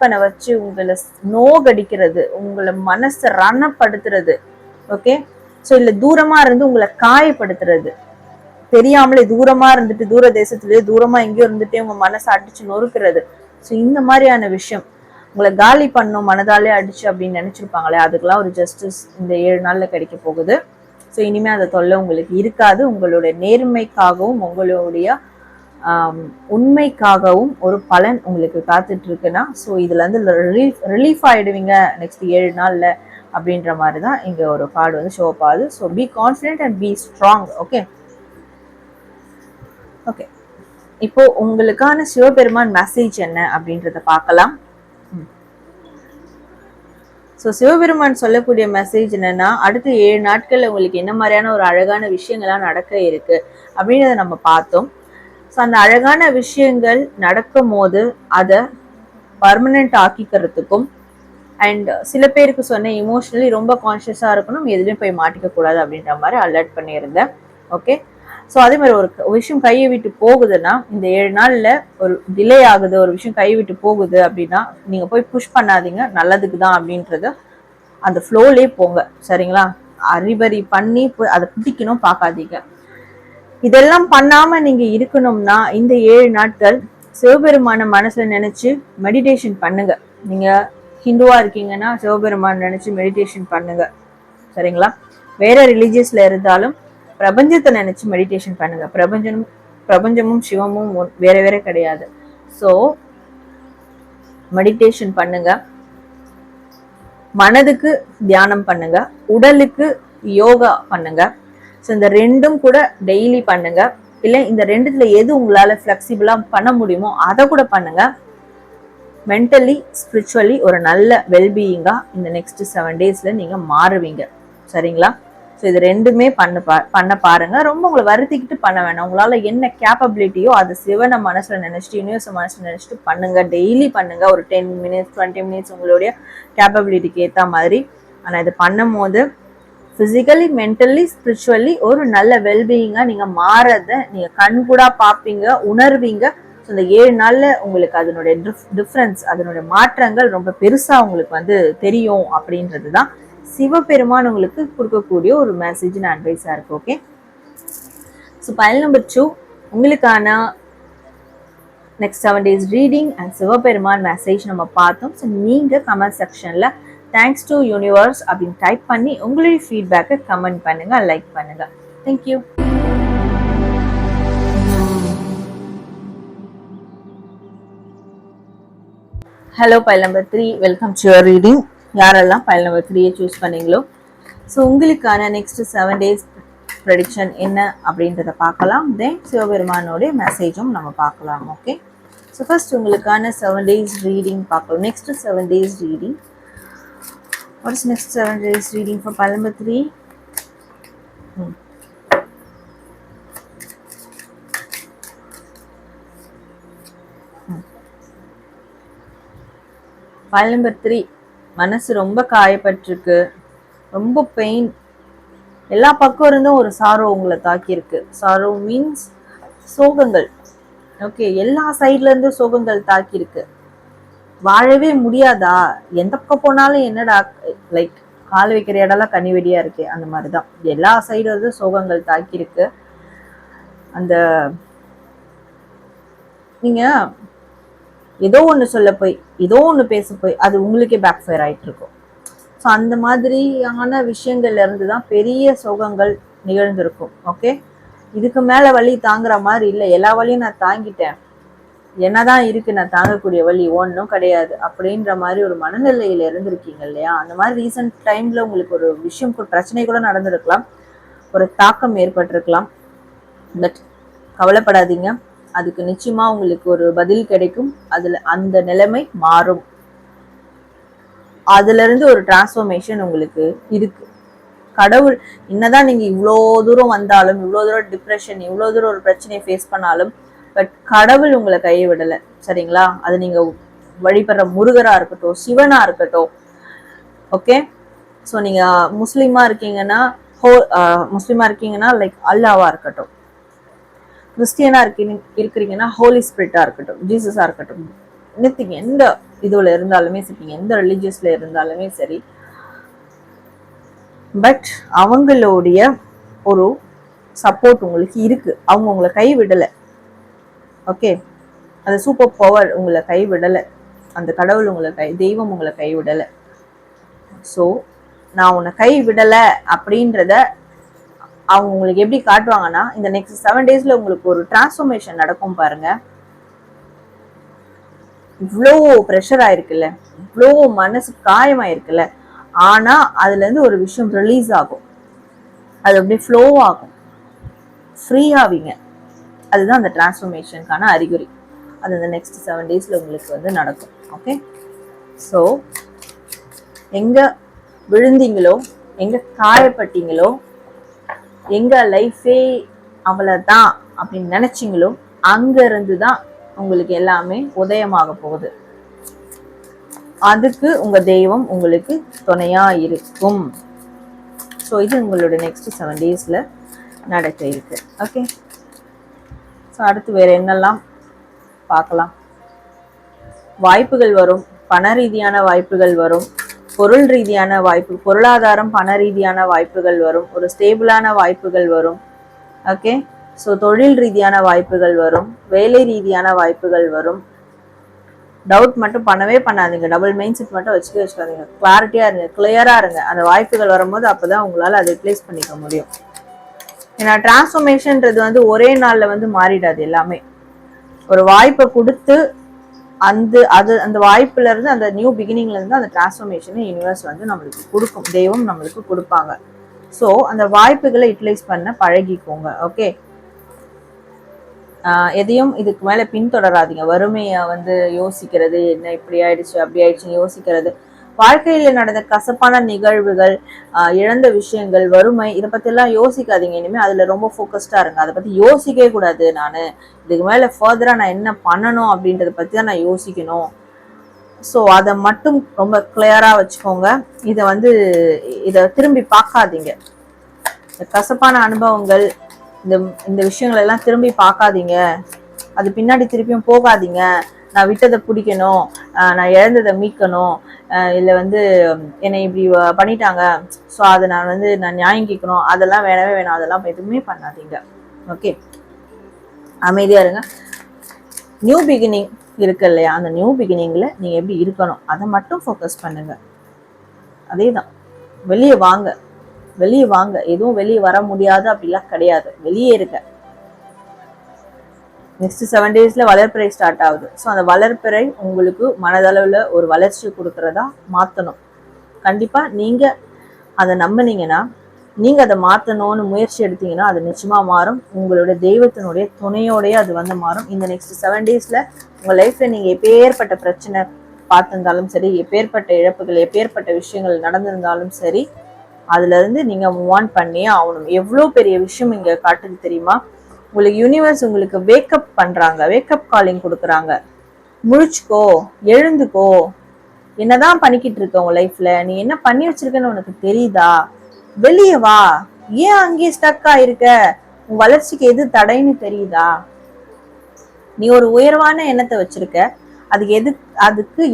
பண்ண வச்சு உங்களை நோகடிக்கிறது, உங்களை மனசை ரணப்படுத்துறது, ஓகே, ஸோ இல்லை தூரமா இருந்து உங்களை காயப்படுத்துறது, தெரியாமலே தூரமா இருந்துட்டு, தூர தேசத்துலயே தூரமா எங்கேயோ இருந்துட்டே உங்க மனசை அடிச்சு நொறுக்கிறது. ஸோ இந்த மாதிரியான விஷயம் உங்களை காலி பண்ணும், மனதாலே அடிச்சு அப்படின்னு நினைச்சிருப்பாங்களே, அதுக்கெல்லாம் ஒரு ஜஸ்டிஸ் இந்த 7 நாள்ல கிடைக்க போகுது. ஸோ இனிமே அந்த தொல்லை உங்களுக்கு இருக்காது. உங்களுடைய நேர்மைக்காகவும் உங்களுடைய உண்மைக்காகவும் ஒரு பலன் உங்களுக்கு காத்துட்டு இருக்குன்னா, ஸோ இதுல இருந்து ரிலீஃப் ஆயிடுவீங்க நெக்ஸ்ட் 7 நாள்ல அப்படின்ற மாதிரி தான் இங்க ஒரு கார்டு வந்து ஷோ அப் ஆகுது. So be confident and be strong. Okay, okay, இப்போ உங்களுக்கான சிவபெருமான் மெசேஜ் என்ன அப்படின்றத பார்க்கலாம். ஸோ சிவபெருமான் சொல்லக்கூடிய மெசேஜ் என்னன்னா, அடுத்த 7 நாட்கள்ல உங்களுக்கு என்ன மாதிரியான ஒரு அழகான விஷயங்கள்லாம் நடக்க இருக்கு அப்படின்றத நம்ம பார்த்தோம். ஸோ அந்த அழகான விஷயங்கள் நடக்கும் போது அதை பர்மனெண்ட் ஆக்கிக்கிறதுக்கும், அண்ட் சில பேருக்கு சொன்ன இமோஷனலி ரொம்ப கான்ஷியஸாக இருக்கணும், எதுலையும் போய் மாட்டிக்க கூடாது அப்படின்ற மாதிரி அலர்ட் பண்ணியிருந்தேன். ஓகே, ஸோ அதே மாதிரி ஒரு விஷயம் கையை விட்டு போகுதுன்னா, இந்த 7 நாளில் ஒரு டிலே ஆகுது, ஒரு விஷயம் கையை விட்டு போகுது அப்படின்னா நீங்கள் போய் புஷ் பண்ணாதீங்க, நல்லதுக்கு தான் அப்படின்றது அந்த ஃப்ளோலே போங்க. சரிங்களா? அறிபறி பண்ணி அதை பிடிக்கணும் பார்க்காதீங்க. இதெல்லாம் பண்ணாம நீங்க இருக்கணும்னா இந்த 7 நாட்கள் சிவபெருமான மனசுல நினைச்சு மெடிடேஷன் பண்ணுங்க. நீங்க ஹிந்துவா இருக்கீங்கன்னா சிவபெருமான் நினைச்சு மெடிடேஷன் பண்ணுங்க. சரிங்களா? வேற ரிலீஜியஸ்ல இருந்தாலும் பிரபஞ்சத்தை நினைச்சு மெடிடேஷன் பண்ணுங்க. பிரபஞ்சமும் சிவமும் வேற வேற கிடையாது. ஸோ மெடிடேஷன் பண்ணுங்க, மனதுக்கு தியானம் பண்ணுங்க, உடலுக்கு யோகா பண்ணுங்க. ஸோ இந்த ரெண்டும் கூட டெய்லி பண்ணுங்க. இல்லை இந்த ரெண்டுத்துல எது உங்களால ஃபிளெக்சிபிளா பண்ண முடியுமோ அதை கூட பண்ணுங்க. மென்டலி ஸ்பிரிச்சுவலி ஒரு நல்ல வெல்பீயிங்கா இந்த நெக்ஸ்ட் 7 டேஸ்ல நீங்க மாறுவீங்க. சரிங்களா? ஸோ இது ரெண்டுமே பண்ண பாருங்க. ரொம்ப உங்களை வருத்திக்கிட்டு பண்ண வேணாம். உங்களால என்ன கேப்பபிலிட்டியோ அதை சிவனை மனசுல நினைச்சிட்டு, யூனிவர்ஸ் மனசுல நினைச்சிட்டு பண்ணுங்க. டெய்லி பண்ணுங்க, ஒரு 10 மினிட்ஸ் 20 மினிட்ஸ் உங்களுடைய கேப்பபிலிட்டிக்கு ஏற்ற மாதிரி. ஆனால் இது பண்ணும் போது பிசிக்கலி, மென்டலி, ஸ்பிரிச்சுவலி ஒரு நல்ல வெல்பீயிங்கா நீங்க மாறத நீங்க கண்கூடா பார்ப்பீங்க, உணர்வீங்க. ஸோ இந்த 7 நாள்ல உங்களுக்கு அதனுடைய டிஃப்ரென்ஸ், அதனுடைய மாற்றங்கள் ரொம்ப பெருசா உங்களுக்கு தெரியும் அப்படின்றது தான் சிவபெருமான் உங்களுக்கு கொடுக்கக்கூடிய ஒரு மெசேஜ் அட்வைஸா இருக்கு. ஓகே, ஸோ பைல் நம்பர் 2 உங்களுக்கான next 7 days reading and Sivaperuman message நம்ம பார்த்தோம். ஸோ நீங்க கமெண்ட் செக்ஷன்ல தேங்க்ஸ் டு யூனிவர்ஸ் அப்படின்னு டைப் பண்ணி உங்களுடைய ஃபீட்பேக்கை கமெண்ட் பண்ணுங்க, லைக் பண்ணுங்க. Thank you. Hello, file number 3, welcome to your reading. யாரெல்லாம் பைல் நம்பர் 3 சூஸ் பண்ணீங்களோ, ஸோ உங்களுக்கான நெக்ஸ்ட் 7 டேஸ் ப்ரெடிக்ஷன் என்ன அப்படின்றத பார்க்கலாம். தென் சிவபெருமானோடைய மெசேஜும் நம்ம பார்க்கலாம். ஓகே, ஸோ ஃபர்ஸ்ட் உங்களுக்கான 7 டேஸ் ரீடிங் பார்க்கலாம். Next 7 days reading. What is next 7 days reading for pile number 3? Pile number 3, மனசு ரொம்ப காயப்பட்டிருக்கு, ரொம்ப பெயின், எல்லா பக்கம் இருந்தும் ஒரு சாரோ உங்களை தாக்கியிருக்கு. சாரோ மீன்ஸ் சோகங்கள். ஓகே, எல்லா சைட்ல இருந்து சோகங்கள் தாக்கியிருக்கு. வாழவே முடியாதா, எந்த பக்கம் போனாலும் என்னடா, லைக் கால் வைக்கிற இடம்லாம் கனிவெடியா இருக்கு, அந்த மாதிரிதான் எல்லா சைடும் இருந்து சோகங்கள் தாக்கியிருக்கு. அந்த நீங்க ஏதோ ஒன்று சொல்ல போய், ஏதோ ஒன்று பேச போய் அது உங்களுக்கே பேக் ஃபயர் ஆயிட்டு இருக்கும். ஸோ அந்த மாதிரியான விஷயங்கள்ல இருந்து தான் பெரிய சோகங்கள் நிகழ்ந்திருக்கும். ஓகே, இதுக்கு மேல வலி தாங்குற மாதிரி இல்லை, எல்லா வலியும் நான் தாங்கிட்டேன், என்னதான் இருக்கு நான் தாங்கக்கூடிய வழி, ஒன்றும் கிடையாது அப்படின்ற மாதிரி ஒரு மனநிலையில இருந்திருக்கீங்க இல்லையா? அந்த மாதிரி ரீசன்ட் டைம்ல உங்களுக்கு ஒரு விஷயம், ஒரு பிரச்சனை கூட நடந்திருக்கலாம், ஒரு தாக்கம் ஏற்பட்டிருக்கலாம். பட் கவலைப்படாதீங்க, அதுக்கு நிச்சயமா உங்களுக்கு ஒரு பதில் கிடைக்கும். அதுல அந்த நிலைமை மாறும். அதுல இருந்து ஒரு டிரான்ஸ்ஃபர்மேஷன் உங்களுக்கு இருக்கு. கடவுள் என்னதான் நீங்க இவ்வளோ தூரம் வந்தாலும், இவ்வளோ தூரம் டிப்ரெஷன், இவ்வளோ தூரம் ஒரு பிரச்சனையை ஃபேஸ் பண்ணாலும், பட் கடவுள் உங்களை கையை விடலை. சரிங்களா? அது நீங்க வழிபடுற முருகரா இருக்கட்டும், சிவனா இருக்கட்டும். ஓகே, ஸோ நீங்க முஸ்லீமா இருக்கீங்கன்னா லைக் அல்லாவா இருக்கட்டும், கிறிஸ்டியனா இருக்கிறீங்கன்னா ஹோலி ஸ்பிரிட்டா இருக்கட்டும், ஜீசஸா இருக்கட்டும், நினைத்தீங்க எந்த இதுல இருந்தாலுமே சரி, எந்த ரிலீஜியஸ்ல இருந்தாலுமே சரி, பட் அவங்களுடைய ஒரு சப்போர்ட் உங்களுக்கு இருக்கு. அவங்க உங்களை கை விடலை. ஓகே, அந்த சூப்பர் பவர் உங்களை கை விடலை, அந்த கடவுள் உங்களை தெய்வம் உங்களை கை விடலை. ஸோ நான் உன்னை கை விடலை அப்படின்றத அவங்க உங்களுக்கு எப்படி காட்டுவாங்கன்னா, இந்த நெக்ஸ்ட் 7 டேஸ்ல உங்களுக்கு ஒரு டிரான்ஸ்ஃபர்மேஷன் நடக்கும் பாருங்க. இவ்வளோ ப்ரெஷர் ஆயிருக்குல்ல, இவ்வளோ மனசு காயமாயிருக்குல்ல, ஆனா அதுல இருந்து ஒரு விஷயம் ரிலீஸ் ஆகும், அது அப்படியே ஃப்ளோ ஆகும், ஃப்ரீ ஆவீங்க. அதுதான் அந்த டிரான்ஸ்ஃபர்மேஷனுக்கான அறிகுறி. அது இந்த நெக்ஸ்ட் 7 டேஸ்ல உங்களுக்கு நடக்கும். ஓகே, ஸோ எங்க விழுந்தீங்களோ, எங்க காயப்பட்டீங்களோ, எங்க லைஃபே அவ்வளவுதான் அப்படின்னு நினைச்சீங்களோ, அங்க இருந்து தான் உங்களுக்கு எல்லாமே உதயமாக போகுது. அதுக்கு உங்க தெய்வம் உங்களுக்கு துணையா இருக்கும். ஸோ இது உங்களோட நெக்ஸ்ட் 7 டேஸ்ல நடக்க இருக்கு. ஓகே, ஸோ அடுத்து வேற என்னெல்லாம் பார்க்கலாம். வாய்ப்புகள் வரும், பண ரீதியான வாய்ப்புகள் வரும், பொருள் ரீதியான வாய்ப்பு, பொருளாதாரம் பண ரீதியான வாய்ப்புகள் வரும், ஒரு ஸ்டேபிளான வாய்ப்புகள் வரும். ஓகே, ஸோ தொழில் ரீதியான வாய்ப்புகள் வரும், வேலை ரீதியான வாய்ப்புகள் வரும். டவுட் மட்டும் பண்ணவே பண்ணாதீங்க, டபுள் மைண்ட் செட் மட்டும் வச்சுக்காதீங்க, கிளாரிட்டியா இருங்க, கிளியரா இருங்க. அந்த வாய்ப்புகள் வரும்போது அப்பதான் உங்களால அதை ரிப்ளேஸ் பண்ணிக்க முடியும். ஏன்னா டிரான்ஸ்ஃபர்மேஷன்ன்றது வந்து ஒரே நாள்ல வந்து மாறிடாது. எல்லாமே ஒரு வாய்ப்பை கொடுத்து அந்த வாய்ப்புல இருந்து, அந்த நியூ பிகினிங்ல இருந்து அந்த டிரான்ஸ்ஃபர்மேஷனை யூனிவர்ஸ் வந்து நம்மளுக்கு கொடுக்கும், தெய்வம் நம்மளுக்கு கொடுப்பாங்க. ஸோ அந்த வாய்ப்புகளை யூட்டிலைஸ் பண்ண பழகிக்கோங்க. ஓகே, எதையும் இதுக்கு மேல பின்தொடராதீங்க. வறுமையை வந்து யோசிக்கிறது, என்ன இப்படி ஆயிடுச்சு அப்படி ஆயிடுச்சுன்னு யோசிக்கிறது, வாழ்க்கையில நடந்த கசப்பான நிகழ்வுகள், இழந்த விஷயங்கள், வறுமை, இதை பத்தி எல்லாம் யோசிக்காதீங்க. இனிமே அதுல ரொம்ப ஃபோக்கஸ்டா இருங்க. அதை பத்தி யோசிக்கவே கூடாது. நான் இதுக்கு மேல ஃபர்தரா நான் என்ன பண்ணணும் அப்படின்றத பத்தி தான் நான் யோசிக்கணும். ஸோ அதை மட்டும் ரொம்ப கிளியரா வச்சுக்கோங்க. இதை திரும்பி பார்க்காதீங்க. கசப்பான அனுபவங்கள், இந்த விஷயங்கள் எல்லாம் திரும்பி பார்க்காதீங்க. அது பின்னாடி திருப்பியும் போகாதீங்க. நான் விட்டதை பிடிக்கணும், நான் இழந்ததை மீட்கணும், இல்லை வந்து என்னை இப்படி பண்ணிட்டாங்க, ஸோ அதை நான் நியாயம் கேட்கணும், அதெல்லாம் வேணவே வேணாம். அதெல்லாம் எதுவுமே பண்ணாதீங்க. ஓகே, அமைதியா இருங்க. நியூ பிகினிங் இருக்கு இல்லையா, அந்த நியூ பிகினிங்ல நீங்க எப்படி இருக்கணும் அதை மட்டும் ஃபோக்கஸ் பண்ணுங்க. அதே தான். வெளியே வாங்க, வெளியே வாங்க. எதுவும் வெளியே வர முடியாது அப்படிலாம் கிடையாது. வெளியே இருக்க. நெக்ஸ்ட் 7 டேஸ்ல வளர்ப்பிறை ஸ்டார்ட் ஆகுது. ஸோ அந்த வளர்ப்பிறை உங்களுக்கு மனதளவில் ஒரு வளர்ச்சி கொடுக்கறதா மாற்றணும். கண்டிப்பா நீங்க அதை நம்பினீங்கன்னா, நீங்க அதை மாற்றணும்னு முயற்சி எடுத்தீங்கன்னா அது நிச்சயமா மாறும். உங்களோட தெய்வத்தினுடைய துணையோடய அது வந்து மாறும். இந்த நெக்ஸ்ட் 7 டேஸ்ல உங்க லைஃப்ல நீங்க எப்பேற்பட்ட பிரச்சனை பார்த்திருந்தாலும் சரி, எப்பேற்பட்ட இழப்புகள், எப்பேற்பட்ட விஷயங்கள் நடந்திருந்தாலும் சரி, அதுல இருந்து நீங்க மூவ் ஆன் பண்ணியே ஆகணும். எவ்வளோ பெரிய விஷயம் இங்க காட்டுது தெரியுமா? உங்களுக்கு யூனிவர்ஸ் உங்களுக்கு வேக்கப் பண்றாங்க, வேக்கப் காலிங் கொடுக்குறாங்க. முழிச்சுக்கோ, எழுந்துக்கோ, என்னதான் பண்ணிக்கிட்டு இருக்க உங்க லைஃப்ல, நீ என்ன பண்ணி வச்சிருக்கன்னு உனக்கு தெரியுதா? வெளியே வா. ஏன் அங்கேயே ஸ்டக் ஆயிருக்க? உன் வளர்ச்சிக்கு எது தடைன்னு தெரியுதா? நீ ஒரு உயர்வான எண்ணத்தை வச்சிருக்க, அதுக்கு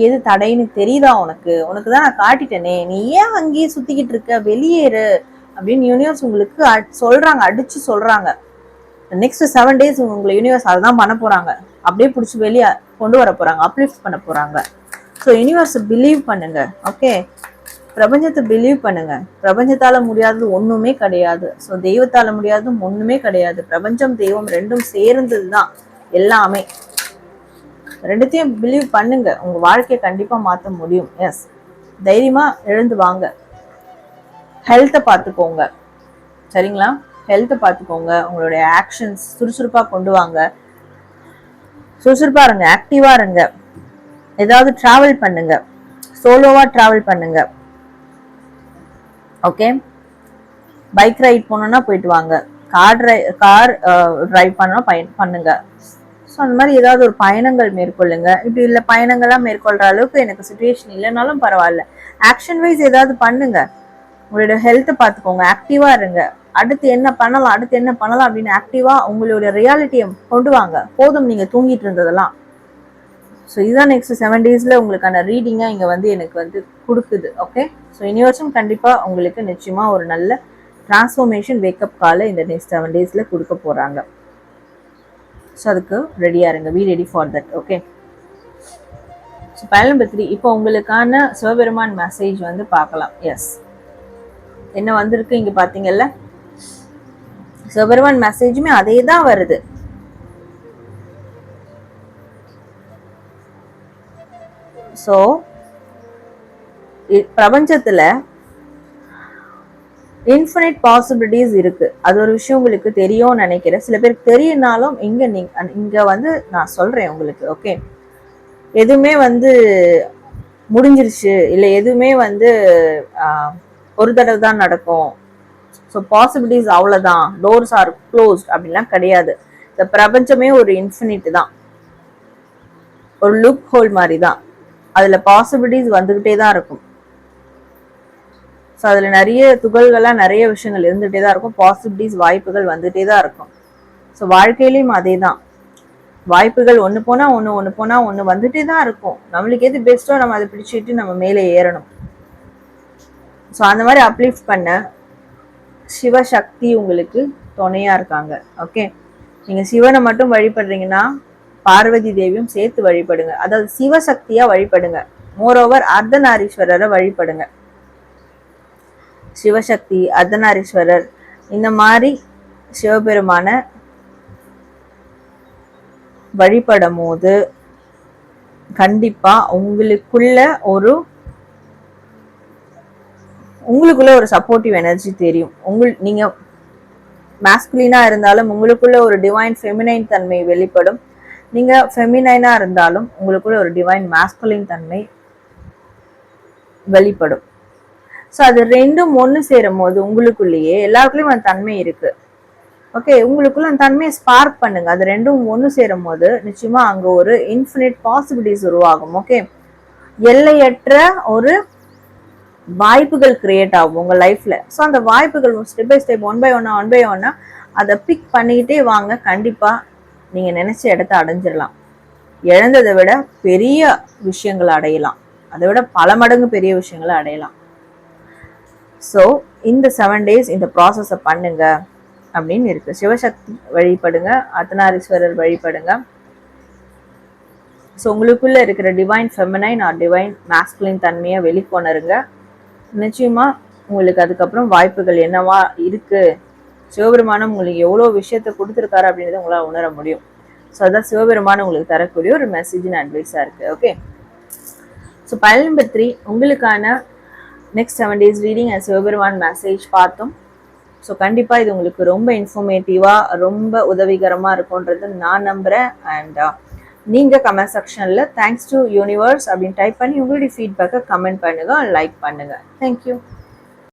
எது தடைன்னு தெரியுதா உனக்கு தான் நான் காட்டிட்டேனே, நீ ஏன் அங்கேயே சுத்திக்கிட்டு இருக்க, வெளியேறு அப்படின்னு யூனிவர்ஸ் உங்களுக்கு சொல்றாங்க, அடிச்சு சொல்றாங்க. நெக்ஸ்ட் 7 டேஸ் உங்களை யூனிவர்ஸ் அதான் பண்ண போறாங்க. அப்படியே பிடிச்சி வெளியே கொண்டு வர போறாங்க, அப்லிஃப்ட் பண்ண போறாங்க. ஸோ யூனிவர்ஸ் பிலீவ் பண்ணுங்க. ஓகே, பிரபஞ்சத்தை பிலீவ் பண்ணுங்க. பிரபஞ்சத்தால முடியாதது ஒண்ணுமே கிடையாது. ஸோ தெய்வத்தால முடியாததும் ஒண்ணுமே கிடையாது. பிரபஞ்சம் தெய்வம் ரெண்டும் சேர்ந்தது தான் எல்லாமே. ரெண்டுத்தையும் பிலீவ் பண்ணுங்க. உங்க வாழ்க்கையை கண்டிப்பா மாற்ற முடியும். எஸ், தைரியமா எழுந்து வாங்க. ஹெல்த்தை பார்த்துக்கோங்க, சரிங்களா? ஹெல்த்தை பார்த்துக்கோங்க. உங்களுடைய ஆக்ஷன்ஸ் சுறுசுறுப்பா கொண்டு வாங்க. சுறுசுறுப்பா இருங்க, ஆக்டிவா இருங்க. ஏதாவது டிராவல் பண்ணுங்க, சோலோவா டிராவல் பண்ணுங்க. ஓகே, பைக் ரைட் போனோம்னா போயிட்டு வாங்க, கார் டிரைவ் பண்ணணும் பண்ணுங்க. ஸோ அந்த மாதிரி ஏதாவது ஒரு பயணங்கள் மேற்கொள்ளுங்க. இப்படி இல்லை பயணங்கள்லாம் மேற்கொள்ற அளவுக்கு எனக்கு சுச்சுவேஷன் இல்லைனாலும் பரவாயில்ல, ஆக்ஷன் வைஸ் ஏதாவது பண்ணுங்க. உங்களோட ஹெல்த்தை பார்த்துக்கோங்க, ஆக்டிவா இருங்க. அடுத்து என்ன பண்ணலாம் அப்படின்னு ஆக்டிவா உங்களுடைய ரியாலிட்டியை கொண்டு வாங்க. போதும் நீங்க தூங்கிட்டு இருந்ததெல்லாம். ஸோ இதுதான் நெக்ஸ்ட் 7 டேஸ்ல உங்களுக்கான ரீடிங்கா இங்க வந்து எனக்கு வந்து கொடுக்குது. ஓகே, ஸோ யூனிவர்ஸும் கண்டிப்பா உங்களுக்கு நிச்சயமா ஒரு நல்ல டிரான்ஸ்ஃபர்மேஷன் வேக்கப் காலை இந்த நெக்ஸ்ட் 7 டேஸ்ல கொடுக்க போறாங்க. ஸோ அதுக்கு ரெடியா இருங்க, be ready for that. Okay, so பயணம் நம்பர் 3. இப்போ உங்களுக்கான சிவபெருமான் மெசேஜ் வந்து பார்க்கலாம். எஸ், என்ன வந்திருக்கு இங்க பாத்தீங்கல்ல, சிவபெருமான் மெசேஜுமே அதே தான் வருது. ஸோ பிரபஞ்சத்துல இன்ஃபினிட் பாசிபிலிட்டிஸ் இருக்கு. அது ஒரு விஷயம் உங்களுக்கு தெரியும்னு நினைக்கிறேன். சில பேருக்கு தெரியும்னாலும் இங்க வந்து நான் சொல்றேன் உங்களுக்கு. ஓகே, எதுவுமே வந்து முடிஞ்சிருச்சு இல்லை, எதுவுமே வந்து ஒரு தடவை தான் நடக்கும், ஸோ பாசிபிலிட்டிஸ் அவ்வளோதான், டோர்ஸ் ஆர் க்ளோஸ்ட் அப்படின்லாம் கிடையாது. இந்த பிரபஞ்சமே ஒரு இன்ஃபினிட் தான், ஒரு லூப் ஹோல் மாதிரி தான். அதுல பாசிபிலிட்டிஸ் வந்துகிட்டே தான் இருக்கும். ஸோ அதுல நிறைய துகள்கள்லாம் நிறைய விஷயங்கள் இருந்துகிட்டே தான் இருக்கும். பாசிபிலிட்டிஸ் வாய்ப்புகள் வந்துகிட்டே தான் இருக்கும். ஸோ வாழ்க்கையிலையும் அதே தான், வாய்ப்புகள் ஒன்று போனா ஒன்று போனா ஒன்று வந்துட்டே தான் இருக்கும். நம்மளுக்கு எது பெஸ்ட்டோ நம்ம அதை பிடிச்சிட்டு நம்ம மேலே ஏறணும். ஸோ அந்த மாதிரி அப்லிஃப்ட் பண்ண சிவசக்தி உங்களுக்கு துணையா இருக்காங்க. ஓகே, நீங்க சிவனை மட்டும் வழிபடுறீங்கன்னா பார்வதி தேவியும் சேர்த்து வழிபடுங்க. அதாவது சிவசக்தியா வழிபடுங்க. மோரோவர் அர்த்தநாரீஸ்வரரை வழிபடுங்க. சிவசக்தி, அர்த்தநாரீஸ்வரர், இந்த மாதிரி சிவபெருமான வழிபடும் போது கண்டிப்பா உங்களுக்குள்ள ஒரு சப்போர்ட்டிவ் எனர்ஜி தெரியும். நீங்க மாஸ்குலினா இருந்தாலும் உங்களுக்குள்ள ஒரு டிவைன் ஃபெமினைன் தன்மை வெளிப்படும். நீங்க ஃபெமினைனா இருந்தாலும் உங்களுக்குள்ள ஒரு டிவைன் மாஸ்குலின் தன்மை வெளிப்படும். ஸோ அது ரெண்டும் ஒன்று சேரும் போது உங்களுக்குள்ளேயே எல்லாருக்குள்ளயும் அந்த தன்மை இருக்கு. ஓகே, உங்களுக்குள்ள அந்த தன்மையை ஸ்பார்க் பண்ணுங்க. அது ரெண்டும் ஒன்று சேரும் போது நிச்சயமா அங்க ஒரு இன்ஃபினிட் பாசிபிலிட்டிஸ் உருவாகும். ஓகே, எல்லையற்ற ஒரு வாய்ப்புகள் கிரியேட் ஆகும் உங்க லைஃப்ல. ஸோ அந்த வாய்ப்புகள் step by step, one by ஒன்னா அதை பிக் பண்ணிக்கிட்டே வாங்க. கண்டிப்பா நீங்க நினைச்ச இடத்த அடைஞ்சிடலாம். இழந்ததை விட பெரிய விஷயங்களை அடையலாம், அதை விட பல மடங்கு பெரிய விஷயங்களை அடையலாம். ஸோ இந்த 7 days இந்த ப்ராசஸை பண்ணுங்க அப்படின்னு இருக்கு. சிவசக்தி வழிபடுங்க, அர்த்தநாரீஸ்வரர் வழிபடுங்க. ஸோ உங்களுக்குள்ள இருக்கிற divine feminine or divine masculine தன்மையை வெளிக்கொணருங்க. நிச்சயமா உங்களுக்கு அதுக்கப்புறம் வாய்ப்புகள் என்னவா இருக்கு, சிவபெருமானம் உங்களுக்கு எவ்வளோ விஷயத்த கொடுத்துருக்காரு அப்படின்றத உங்களால் உணர முடியும். ஸோ அதான் சிவபெருமானம் உங்களுக்கு தரக்கூடிய ஒரு மெசேஜின் அட்வைஸாக இருக்கு. ஓகே, ஸோ பயன் நம்பர் 3 உங்களுக்கான next 7 days reading and Sivaperuman message பார்த்தோம். ஸோ கண்டிப்பாக இது உங்களுக்கு ரொம்ப இன்ஃபர்மேட்டிவாக ரொம்ப உதவிகரமாக இருக்கும்ன்றது நான் நம்புகிறேன். அண்ட் நீங்கள் கமெண்ட் செக்ஷனில் தேங்க்ஸ் டு யூனிவர்ஸ் அப்படின்னு டைப் பண்ணி உங்களுடைய ஃபீட்பேக்கை கமெண்ட் பண்ணுங்கள், லைக் பண்ணுங்கள். தேங்க்யூ.